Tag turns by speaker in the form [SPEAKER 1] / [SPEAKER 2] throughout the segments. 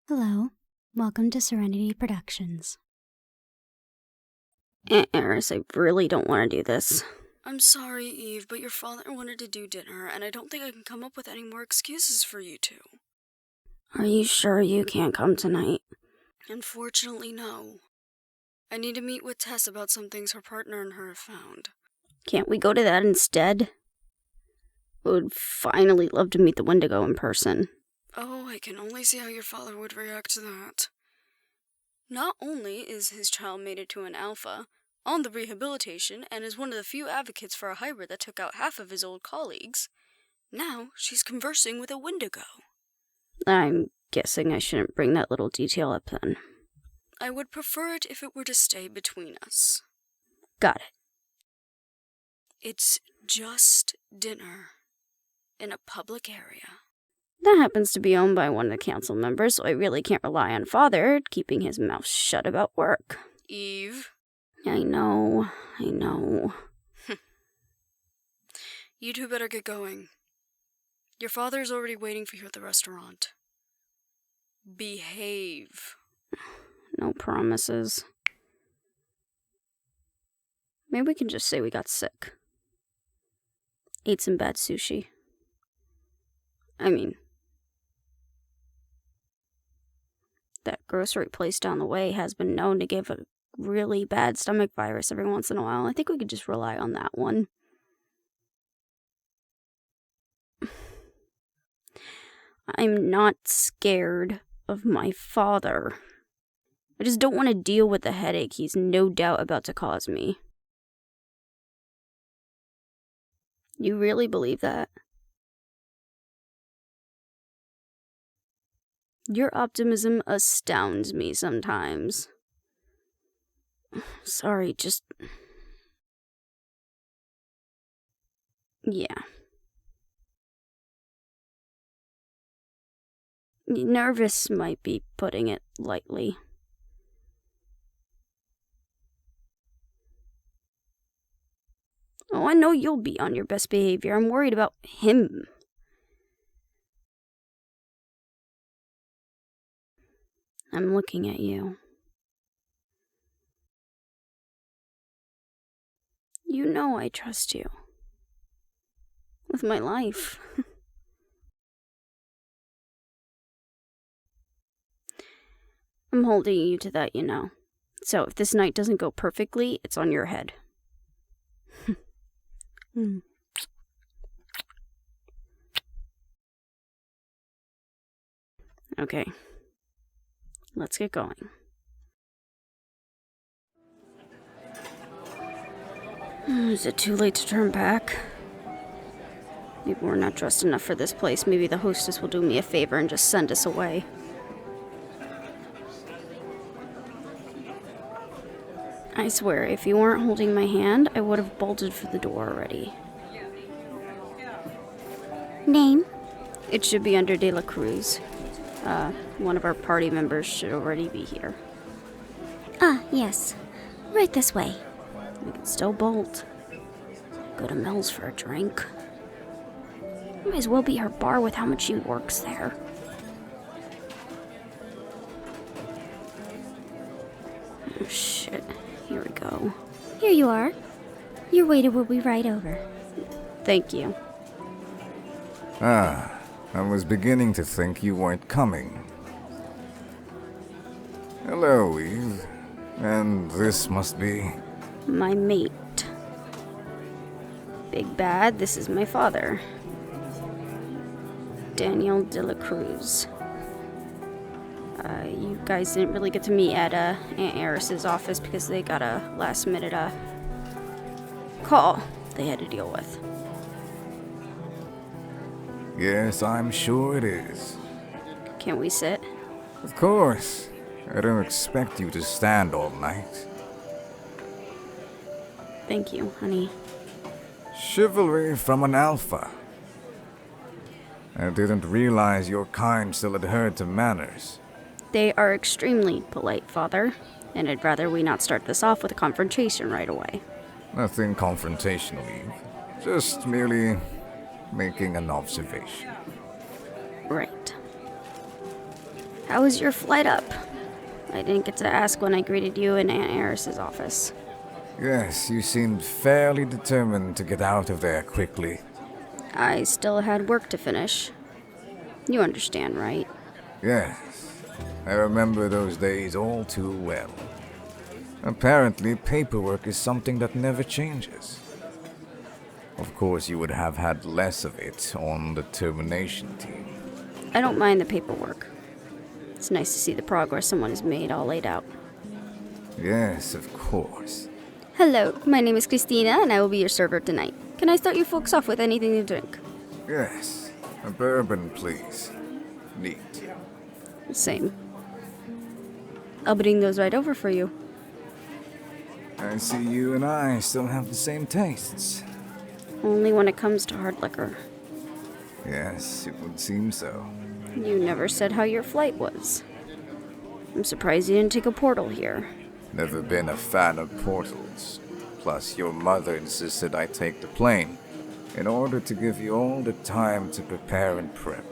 [SPEAKER 1] Hello. Welcome to Serenity Productions.
[SPEAKER 2] Eris, I really don't want to do this.
[SPEAKER 3] I'm sorry, Eve, but your father wanted to do dinner, and I don't think I can come up with any more excuses for you two.
[SPEAKER 2] Are you sure you can't come tonight?
[SPEAKER 3] Unfortunately, no. I need to meet with Tess about some things her partner and her have found.
[SPEAKER 2] Can't we go to that instead? I would finally love to meet the Wendigo in person.
[SPEAKER 3] Oh, I can only see how your father would react to that. Not only is his child mated to an alpha, on the rehabilitation, and is one of the few advocates for a hybrid that took out half of his old colleagues, now she's conversing with a Wendigo.
[SPEAKER 2] I'm guessing I shouldn't bring that little detail up then.
[SPEAKER 3] I would prefer it if it were to stay between us.
[SPEAKER 2] Got it.
[SPEAKER 3] It's just dinner in a public area.
[SPEAKER 2] That happens to be owned by one of the council members, so I really can't rely on Father keeping his mouth shut about work.
[SPEAKER 3] Eve?
[SPEAKER 2] I know.
[SPEAKER 3] You two better get going. Your father's already waiting for you at the restaurant. Behave.
[SPEAKER 2] No promises. Maybe we can just say we got sick. Ate some bad sushi. That grocery place down the way has been known to give a really bad stomach virus every once in a while. I think we could just rely on that one. I'm not scared of my father. I just don't want to deal with the headache he's no doubt about to cause me. You really believe that? Your optimism astounds me sometimes. Sorry, just... Yeah. Nervous might be putting it lightly. Oh, I know you'll be on your best behavior. I'm worried about him. I'm looking at you. You know I trust you. With my life. I'm holding you to that, you know. So if this night doesn't go perfectly, it's on your head. Okay. Let's get going. Is it too late to turn back? Maybe we're not dressed enough for this place. Maybe the hostess will do me a favor and just send us away. I swear, if you weren't holding my hand, I would have bolted for the door already.
[SPEAKER 1] Name?
[SPEAKER 2] It should be under De La Cruz. One of our party members should already be here.
[SPEAKER 1] Ah, yes. Right this way.
[SPEAKER 2] We can still bolt. Go to Mel's for a drink. Might as well be her bar with how much she works there. Oh, shit. Here we go.
[SPEAKER 1] Here you are. Your waiter will be right over.
[SPEAKER 2] Thank you.
[SPEAKER 4] I was beginning to think you weren't coming. Hello, Eve. And this must be...
[SPEAKER 2] My mate. Big Bad, this is my father. Daniel De La Cruz. You guys didn't really get to meet at Aunt Eris's office because they got a last-minute call they had to deal with.
[SPEAKER 4] Yes, I'm sure it is.
[SPEAKER 2] Can we sit?
[SPEAKER 4] Of course. I don't expect you to stand all night.
[SPEAKER 2] Thank you, honey.
[SPEAKER 4] Chivalry from an alpha. I didn't realize your kind still adhered to manners.
[SPEAKER 2] They are extremely polite, Father, and I'd rather we not start this off with a confrontation right away.
[SPEAKER 4] Nothing confrontational, Eve. Just merely making an observation.
[SPEAKER 2] Right. How was your flight up? I didn't get to ask when I greeted you in Aunt Eris's office.
[SPEAKER 4] Yes, you seemed fairly determined to get out of there quickly.
[SPEAKER 2] I still had work to finish. You understand, right?
[SPEAKER 4] Yes, I remember those days all too well. Apparently, paperwork is something that never changes. Of course, you would have had less of it on the termination team.
[SPEAKER 2] I don't mind the paperwork. It's nice to see the progress someone has made all laid out.
[SPEAKER 4] Yes, of course.
[SPEAKER 2] Hello, my name is Christina, and I will be your server tonight. Can I start you folks off with anything to drink?
[SPEAKER 4] Yes, a bourbon, please. Neat.
[SPEAKER 2] Same. I'll bring those right over for you.
[SPEAKER 4] I see you and I still have the same tastes.
[SPEAKER 2] Only when it comes to hard liquor.
[SPEAKER 4] Yes, it would seem so.
[SPEAKER 2] You never said how your flight was. I'm surprised you didn't take a portal here.
[SPEAKER 4] Never been a fan of portals. Plus, your mother insisted I take the plane in order to give you all the time to prepare and prep.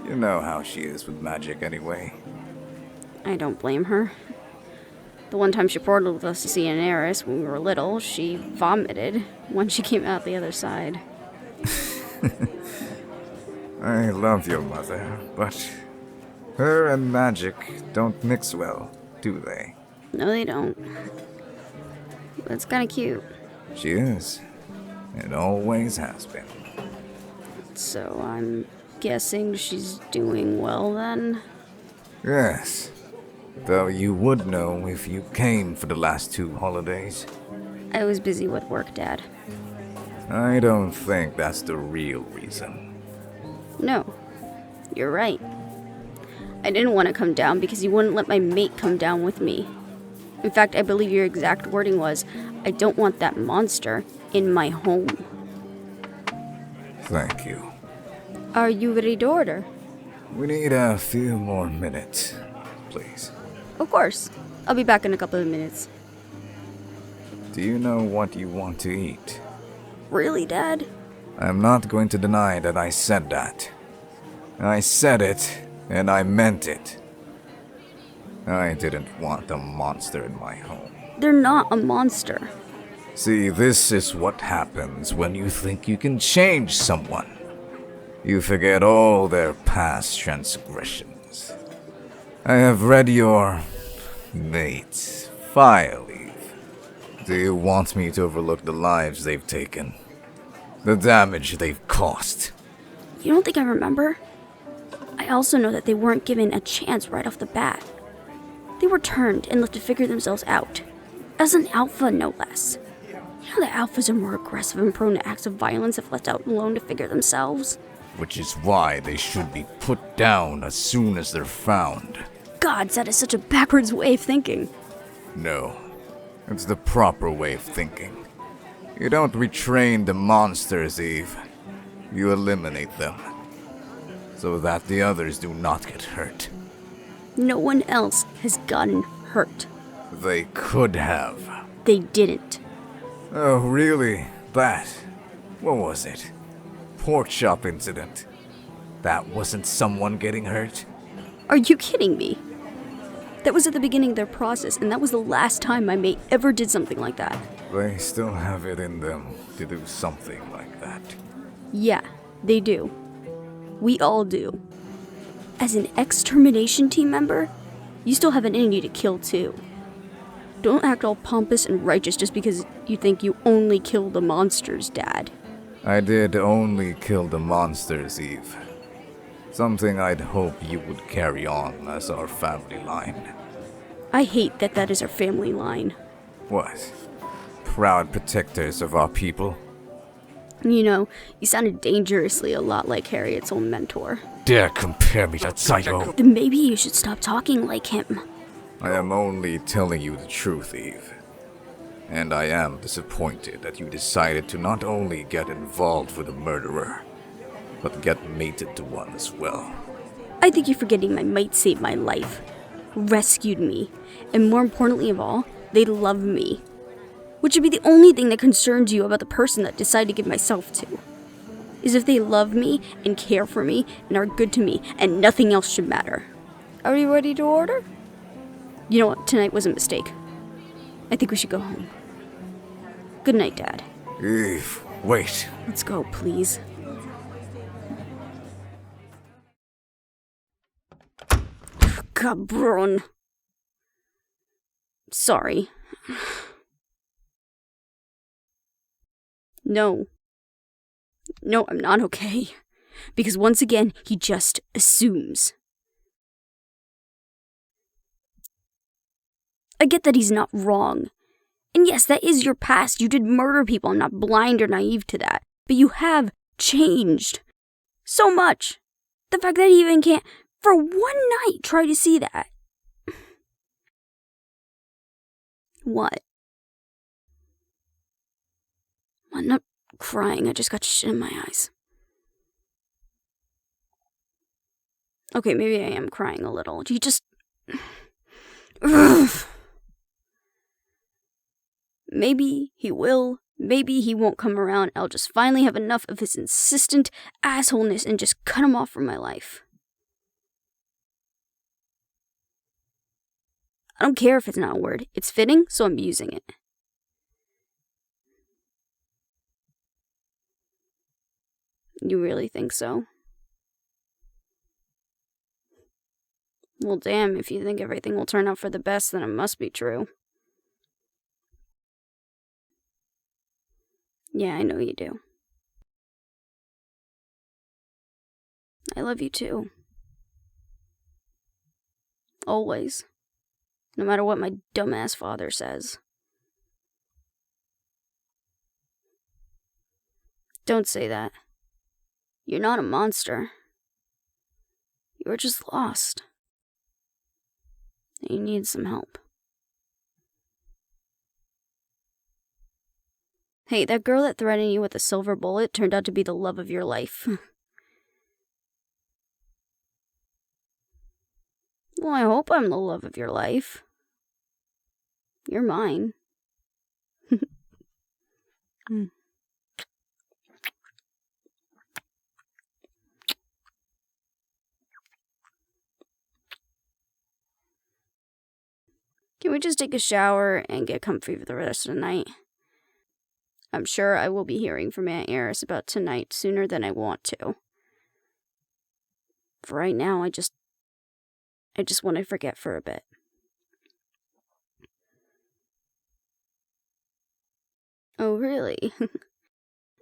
[SPEAKER 4] You know how she is with magic anyway.
[SPEAKER 2] I don't blame her. The one time she portaled with us to see Aunt Eris when we were little, she vomited when she came out the other side.
[SPEAKER 3] I love your mother, but her and magic don't mix well, do they?
[SPEAKER 2] No, they don't. But it's kind of cute.
[SPEAKER 3] She is. It always has been.
[SPEAKER 2] So I'm guessing she's doing well then?
[SPEAKER 3] Yes. Though you would know if you came for the last 2 holidays.
[SPEAKER 2] I was busy with work, Dad.
[SPEAKER 3] I don't think that's the real reason.
[SPEAKER 2] No, you're right. I didn't want to come down because you wouldn't let my mate come down with me. In fact, I believe your exact wording was, I don't want that monster in my home.
[SPEAKER 3] Thank you.
[SPEAKER 2] Are you ready to order?
[SPEAKER 3] We need a few more minutes, please.
[SPEAKER 2] Of course. I'll be back in a couple of minutes.
[SPEAKER 3] Do you know what you want to eat?
[SPEAKER 2] Really, Dad?
[SPEAKER 3] I'm not going to deny that I said that. I said it, and I meant it. I didn't want a monster in my home.
[SPEAKER 2] They're not a monster.
[SPEAKER 3] See, this is what happens when you think you can change someone. You forget all their past transgressions. I have read your mate's file, Eve. Do you want me to overlook the lives they've taken? The damage they've caused?
[SPEAKER 2] You don't think I remember? I also know that they weren't given a chance right off the bat. They were turned and left to figure themselves out. As an alpha, no less. You know that alphas are more aggressive and prone to acts of violence if left out alone to figure themselves?
[SPEAKER 3] Which is why they should be put down as soon as they're found.
[SPEAKER 2] God, that is such a backwards way of thinking.
[SPEAKER 3] No, it's the proper way of thinking. You don't retrain the monsters, Eve. You eliminate them, so that the others do not get hurt.
[SPEAKER 2] No one else has gotten hurt.
[SPEAKER 3] They could have.
[SPEAKER 2] They didn't.
[SPEAKER 3] Oh, really? That? What was it? Pork chop incident. That wasn't someone getting hurt?
[SPEAKER 2] Are you kidding me? That was at the beginning of their process, and that was the last time my mate ever did something like that.
[SPEAKER 3] They still have it in them to do something like that.
[SPEAKER 2] Yeah, they do. We all do. As an extermination team member, you still have an in you to kill too. Don't act all pompous and righteous just because you think you only kill the monsters, Dad.
[SPEAKER 3] I did only kill the monsters, Eve. Something I'd hope you would carry on as our family line.
[SPEAKER 2] I hate that that is our family line.
[SPEAKER 3] What? Proud protectors of our people?
[SPEAKER 2] You know, you sounded dangerously a lot like Harriet's old mentor.
[SPEAKER 3] Dare compare me to Psycho?
[SPEAKER 2] Then maybe you should stop talking like him.
[SPEAKER 3] I am only telling you the truth, Eve. And I am disappointed that you decided to not only get involved with a murderer, but get mated to one as well.
[SPEAKER 2] I think you're forgetting my mate saved my life, rescued me, and more importantly of all, they love me. Which would be the only thing that concerns you about the person that I decided to give myself to. is if they love me and care for me and are good to me, and nothing else should matter. Are you ready to order? You know what? Tonight was a mistake. I think we should go home. Good night, Dad.
[SPEAKER 4] Eve, wait.
[SPEAKER 2] Let's go, please. Cabron. Sorry. No. No, I'm not okay. Because once again, he just assumes. I get that he's not wrong. And yes, that is your past. You did murder people. I'm not blind or naive to that. But you have changed. So much. The fact that he even can't, for one night, try to see that. What? I'm not crying. I just got shit in my eyes. Okay, maybe I am crying a little. You just... Maybe he will. Maybe he won't come around. I'll just finally have enough of his insistent assholeness and just cut him off from my life. I don't care if it's not a word. It's fitting, so I'm using it. You really think so? Well, damn, if you think everything will turn out for the best, then it must be true. Yeah, I know you do. I love you too. Always. No matter what my dumbass father says. Don't say that. You're not a monster. You're just lost. You need some help. Hey, that girl that threatened you with a silver bullet turned out to be the love of your life. Well, I hope I'm the love of your life. You're mine. Can we just take a shower and get comfy for the rest of the night? I'm sure I will be hearing from Aunt Eris about tonight sooner than I want to. For right now, I just want to forget for a bit. Oh, really?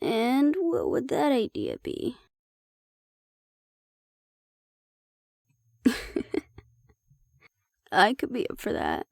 [SPEAKER 2] And what would that idea be? I could be up for that.